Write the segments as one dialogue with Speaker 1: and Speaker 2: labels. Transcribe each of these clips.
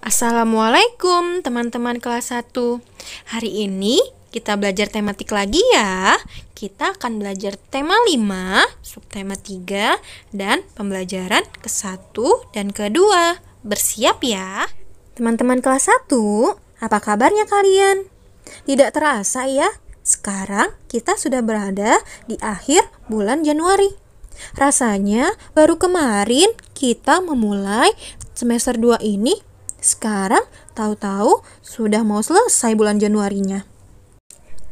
Speaker 1: Assalamualaikum teman-teman kelas 1. Hari ini kita belajar tematik lagi ya. Kita akan belajar tema 5, subtema 3, dan pembelajaran ke-1 dan ke-2. Bersiap ya. Teman-teman kelas 1, apa kabarnya kalian? Tidak terasa ya, sekarang kita sudah berada di akhir bulan Januari. Rasanya baru kemarin kita memulai semester 2 ini. Sekarang tahu-tahu sudah mau selesai bulan Januarinya.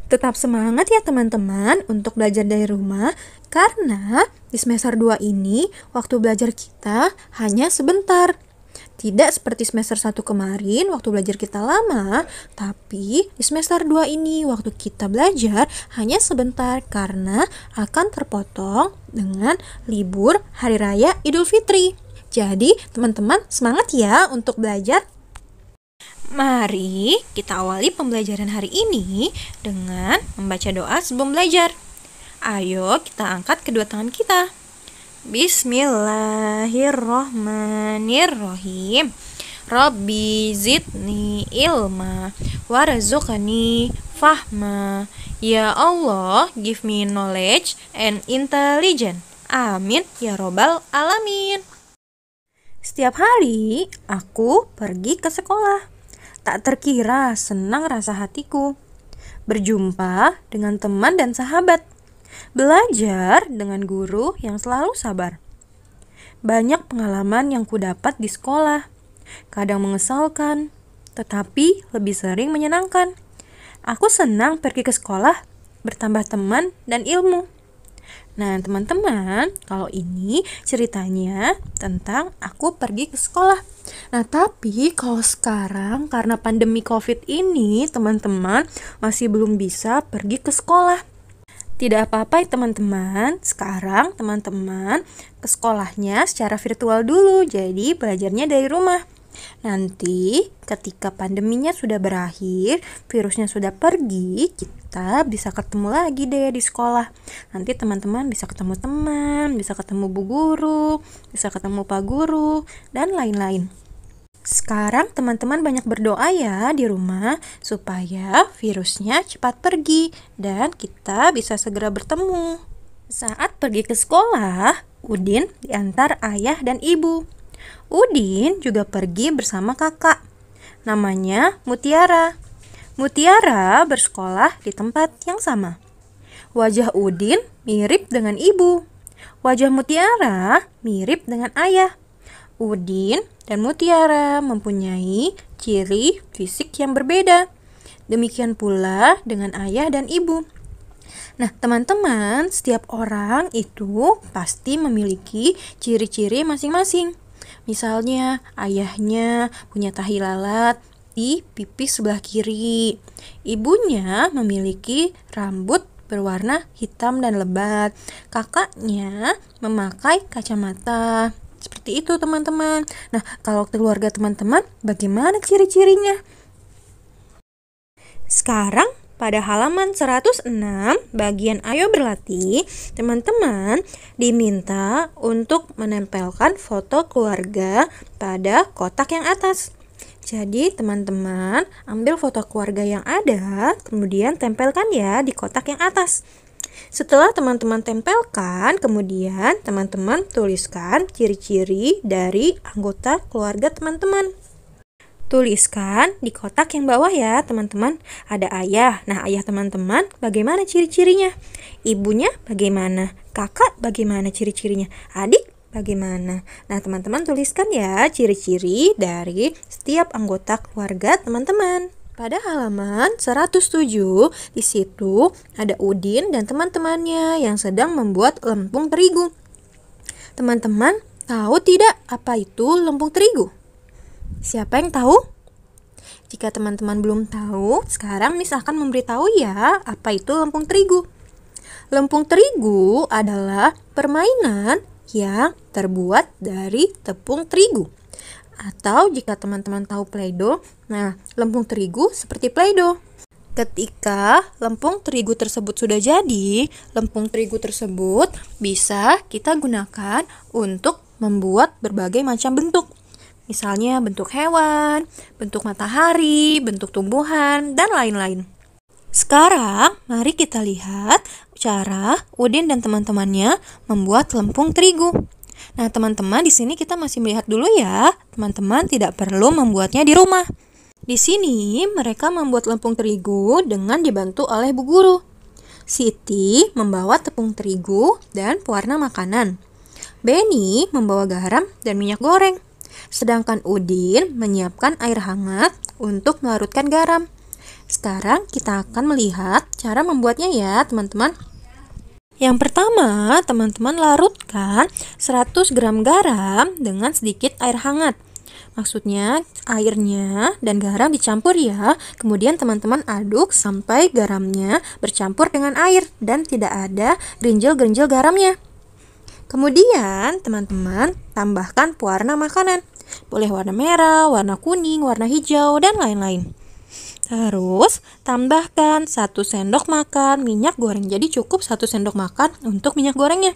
Speaker 1: Tetap semangat ya teman-teman untuk belajar dari rumah, karena di semester 2 ini waktu belajar kita hanya sebentar. Tidak seperti semester 1 kemarin waktu belajar kita lama, tapi di semester 2 ini waktu kita belajar hanya sebentar karena akan terpotong dengan libur Hari Raya Idul Fitri. Jadi teman-teman semangat ya untuk belajar. Mari kita awali pembelajaran hari ini dengan membaca doa sebelum belajar. Ayo kita angkat kedua tangan kita. Bismillahirrohmanirrohim. Rabbi zidni ilma warzuqni fahma. Ya Allah, give me knowledge and intelligence. Amin ya robbal alamin. Setiap hari aku pergi ke sekolah. Tak terkira senang rasa hatiku. Berjumpa dengan teman dan sahabat. Belajar dengan guru yang selalu sabar. Banyak pengalaman yang kudapat di sekolah. Kadang mengesalkan, tetapi lebih sering menyenangkan. Aku senang pergi ke sekolah, bertambah teman dan ilmu. Nah teman-teman, kalau ini ceritanya tentang aku pergi ke sekolah. Nah tapi kalau sekarang karena pandemi COVID ini teman-teman masih belum bisa pergi ke sekolah. Tidak apa-apa ya teman-teman, sekarang teman-teman ke sekolahnya secara virtual dulu, jadi belajarnya dari rumah. Nanti ketika pandeminya sudah berakhir, virusnya sudah pergi, kita bisa ketemu lagi deh di sekolah. Nanti teman-teman bisa ketemu teman, bisa ketemu bu guru, bisa ketemu pak guru, dan lain-lain. Sekarang teman-teman banyak berdoa ya di rumah supaya virusnya cepat pergi dan kita bisa segera bertemu. Saat pergi ke sekolah, Udin diantar ayah dan ibu. Udin juga pergi bersama kakak. Namanya Mutiara. Mutiara bersekolah di tempat yang sama. Wajah Udin mirip dengan ibu. Wajah Mutiara mirip dengan ayah. Udin dan Mutiara mempunyai ciri fisik yang berbeda. Demikian pula dengan ayah dan ibu. Nah, teman-teman, setiap orang itu pasti memiliki ciri-ciri masing-masing. Misalnya, ayahnya punya tahi lalat di pipi sebelah kiri. Ibunya memiliki rambut berwarna hitam dan lebat. Kakaknya memakai kacamata. Seperti itu, teman-teman. Nah, kalau keluarga teman-teman, bagaimana ciri-cirinya? Sekarang, pada halaman 106 bagian Ayo Berlatih, teman-teman diminta untuk menempelkan foto keluarga pada kotak yang atas. Jadi teman-teman ambil foto keluarga yang ada, kemudian tempelkan ya di kotak yang atas. Setelah teman-teman tempelkan, kemudian teman-teman tuliskan ciri-ciri dari anggota keluarga teman-teman. Tuliskan di kotak yang bawah ya teman-teman. Ada ayah. Nah ayah teman-teman bagaimana ciri-cirinya? Ibunya bagaimana? Kakak bagaimana ciri-cirinya? Adik bagaimana? Nah teman-teman tuliskan ya ciri-ciri dari setiap anggota keluarga teman-teman. Pada halaman 107 di situ ada Udin dan teman-temannya yang sedang membuat lempung terigu. Teman-teman tahu tidak apa itu lempung terigu? Siapa yang tahu? Jika teman-teman belum tahu, sekarang Miss akan memberitahu ya apa itu lempung terigu. Lempung terigu adalah permainan yang terbuat dari tepung terigu. Atau jika teman-teman tahu Play-Doh, nah lempung terigu seperti Play-Doh. Ketika lempung terigu tersebut sudah jadi, lempung terigu tersebut bisa kita gunakan untuk membuat berbagai macam bentuk. Misalnya bentuk hewan, bentuk matahari, bentuk tumbuhan, dan lain-lain. Sekarang, mari kita lihat cara Udin dan teman-temannya membuat lempung terigu. Nah, teman-teman, di sini kita masih melihat dulu ya. Teman-teman tidak perlu membuatnya di rumah. Di sini, mereka membuat lempung terigu dengan dibantu oleh Bu Guru. Siti membawa tepung terigu dan pewarna makanan. Benny membawa garam dan minyak goreng. Sedangkan Udin menyiapkan air hangat untuk melarutkan garam. Sekarang kita akan melihat cara membuatnya ya, teman-teman. Yang pertama, teman-teman larutkan 100 gram garam dengan sedikit air hangat. Maksudnya airnya dan garam dicampur ya. Kemudian teman-teman aduk sampai garamnya bercampur dengan air dan tidak ada gerinjel-gerinjel garamnya. Kemudian teman-teman tambahkan pewarna makanan. Boleh warna merah, warna kuning, warna hijau, dan lain-lain. Terus tambahkan 1 sendok makan minyak goreng. Jadi cukup 1 sendok makan untuk minyak gorengnya.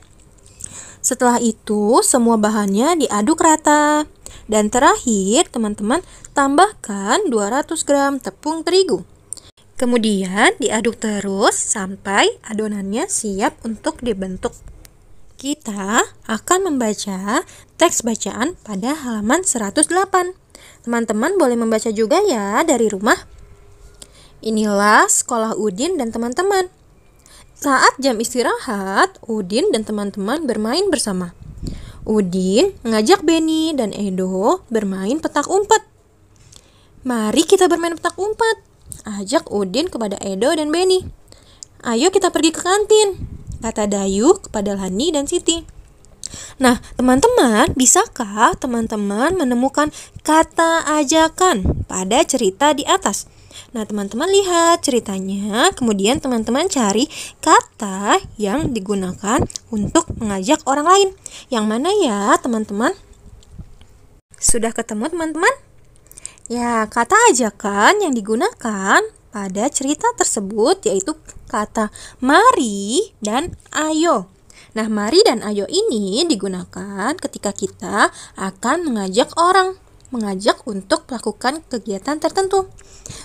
Speaker 1: Setelah itu semua bahannya diaduk rata. Dan terakhir teman-teman tambahkan 200 gram tepung terigu. Kemudian diaduk terus sampai adonannya siap untuk dibentuk. Kita akan membaca teks bacaan pada halaman 108. Teman-teman boleh membaca juga ya dari rumah. Inilah sekolah Udin dan teman-teman. Saat jam istirahat, Udin dan teman-teman bermain bersama. Udin mengajak Benny dan Edo bermain petak umpet. Mari kita bermain petak umpet, ajak Udin kepada Edo dan Benny. Ayo kita pergi ke kantin, kata Dayu kepada Lani dan Siti. Nah, teman-teman, bisakah teman-teman menemukan kata ajakan pada cerita di atas? Nah, teman-teman lihat ceritanya, kemudian teman-teman cari kata yang digunakan untuk mengajak orang lain. Yang mana ya, teman-teman? Sudah ketemu, teman-teman? Ya, kata ajakan yang digunakan pada cerita tersebut yaitu kata mari dan ayo. Nah, mari dan ayo ini digunakan ketika kita akan mengajak untuk melakukan kegiatan tertentu.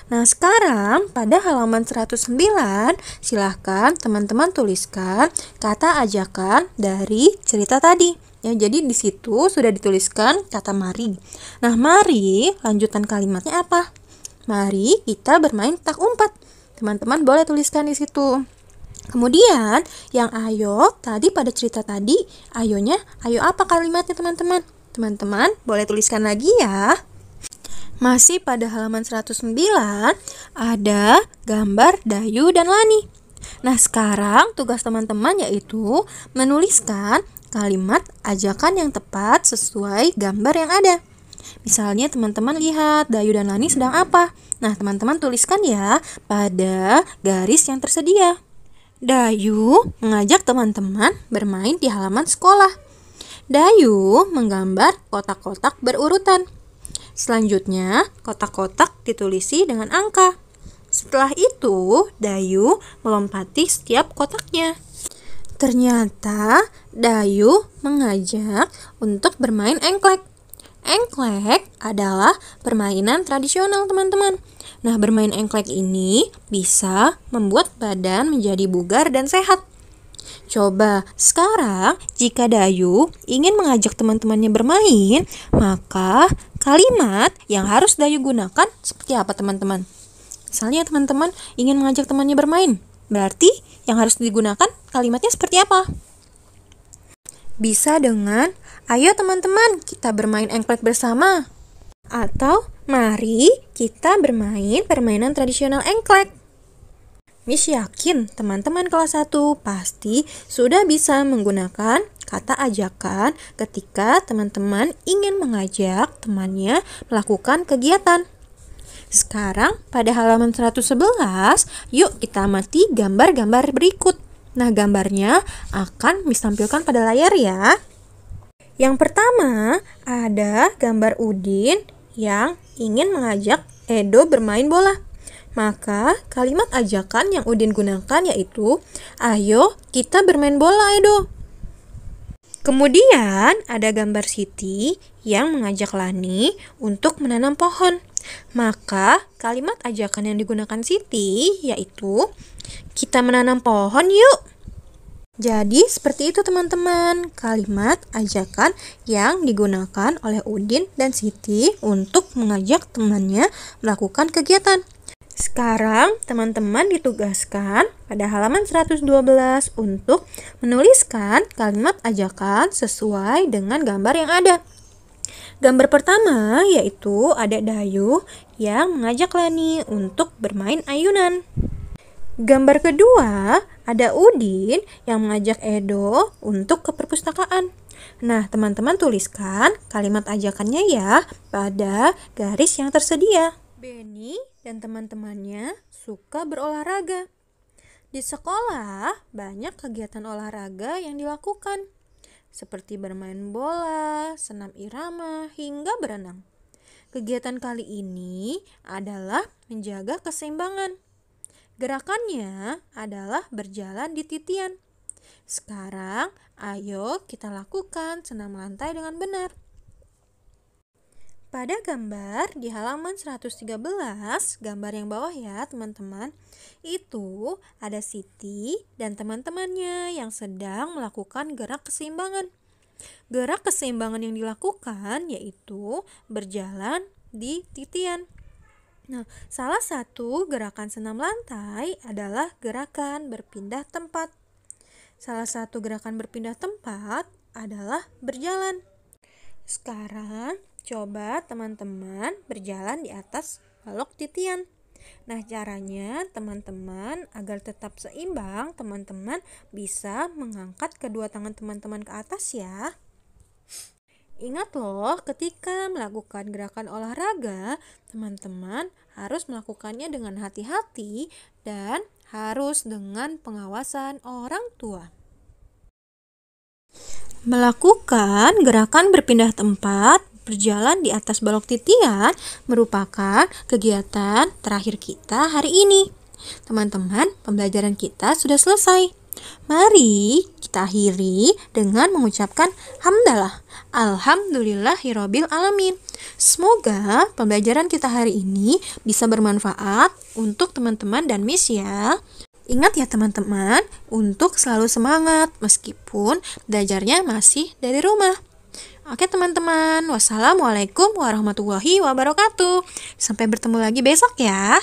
Speaker 1: Nah, sekarang pada halaman 109, silahkan teman-teman tuliskan kata ajakan dari cerita tadi. Ya, jadi di situ sudah dituliskan kata mari. Nah, mari lanjutan kalimatnya apa? Mari kita bermain petak umpet. Teman-teman boleh tuliskan di situ. Kemudian yang ayo tadi pada cerita tadi, ayonya ayo apa kalimatnya teman-teman? Teman-teman boleh tuliskan lagi ya. Masih pada halaman 109 ada gambar Dayu dan Lani. Nah, sekarang tugas teman-teman yaitu menuliskan kalimat ajakan yang tepat sesuai gambar yang ada. Misalnya teman-teman lihat Dayu dan Lani sedang apa. Nah, teman-teman tuliskan ya pada garis yang tersedia. Dayu mengajak teman-teman bermain di halaman sekolah. Dayu menggambar kotak-kotak berurutan. Selanjutnya, kotak-kotak ditulisi dengan angka. Setelah itu, Dayu melompati setiap kotaknya. Ternyata, Dayu mengajak untuk bermain engklek. Engklek adalah permainan tradisional, teman-teman. Nah, bermain engklek ini bisa membuat badan menjadi bugar dan sehat. Coba sekarang jika Dayu ingin mengajak teman-temannya bermain, maka kalimat yang harus Dayu gunakan seperti apa teman-teman? Misalnya teman-teman ingin mengajak temannya bermain, berarti yang harus digunakan kalimatnya seperti apa? Bisa dengan, ayo teman-teman kita bermain engklek bersama. Atau, mari kita bermain permainan tradisional engklek. Miss yakin teman-teman kelas 1 pasti sudah bisa menggunakan kata ajakan ketika teman-teman ingin mengajak temannya melakukan kegiatan. Sekarang pada halaman 111, yuk kita amati gambar-gambar berikut. Nah, gambarnya akan Miss tampilkan pada layar ya. Yang pertama ada gambar Udin yang ingin mengajak Edo bermain bola. Maka kalimat ajakan yang Udin gunakan yaitu, ayo kita bermain bola Edo. Kemudian ada gambar Siti yang mengajak Lani untuk menanam pohon. Maka kalimat ajakan yang digunakan Siti yaitu, kita menanam pohon yuk. Jadi seperti itu teman-teman, kalimat ajakan yang digunakan oleh Udin dan Siti untuk mengajak temannya melakukan kegiatan. Sekarang teman-teman ditugaskan pada halaman 112 untuk menuliskan kalimat ajakan sesuai dengan gambar yang ada. Gambar pertama yaitu Adek Dayu yang mengajak Lani untuk bermain ayunan. Gambar kedua ada Udin yang mengajak Edo untuk ke perpustakaan. Nah, teman-teman tuliskan kalimat ajakannya ya pada garis yang tersedia. Benny dan teman-temannya suka berolahraga. Di sekolah banyak kegiatan olahraga yang dilakukan, seperti bermain bola, senam irama, hingga berenang. Kegiatan kali ini adalah menjaga keseimbangan. Gerakannya adalah berjalan di titian. Sekarang, ayo kita lakukan senam lantai dengan benar. Pada gambar di halaman 113, gambar yang bawah ya teman-teman, itu ada Siti dan teman-temannya yang sedang melakukan gerak keseimbangan. Gerak keseimbangan yang dilakukan yaitu berjalan di titian. Nah, salah satu gerakan senam lantai adalah gerakan berpindah tempat. Salah satu gerakan berpindah tempat adalah berjalan. Sekarang, coba teman-teman berjalan di atas balok titian. Nah, caranya teman-teman agar tetap seimbang, teman-teman bisa mengangkat kedua tangan teman-teman ke atas ya. Ingat loh, ketika melakukan gerakan olahraga, teman-teman harus melakukannya dengan hati-hati dan harus dengan pengawasan orang tua. Melakukan gerakan berpindah tempat, berjalan di atas balok titian merupakan kegiatan terakhir kita hari ini. Teman-teman, pembelajaran kita sudah selesai. Mari kita akhiri dengan mengucapkan hamdalah. Alhamdulillahirabbil alamin. Semoga pembelajaran kita hari ini bisa bermanfaat untuk teman-teman dan Miss ya. Ingat ya teman-teman, untuk selalu semangat meskipun belajarnya masih dari rumah. Oke teman-teman, wassalamualaikum warahmatullahi wabarakatuh. Sampai bertemu lagi besok ya.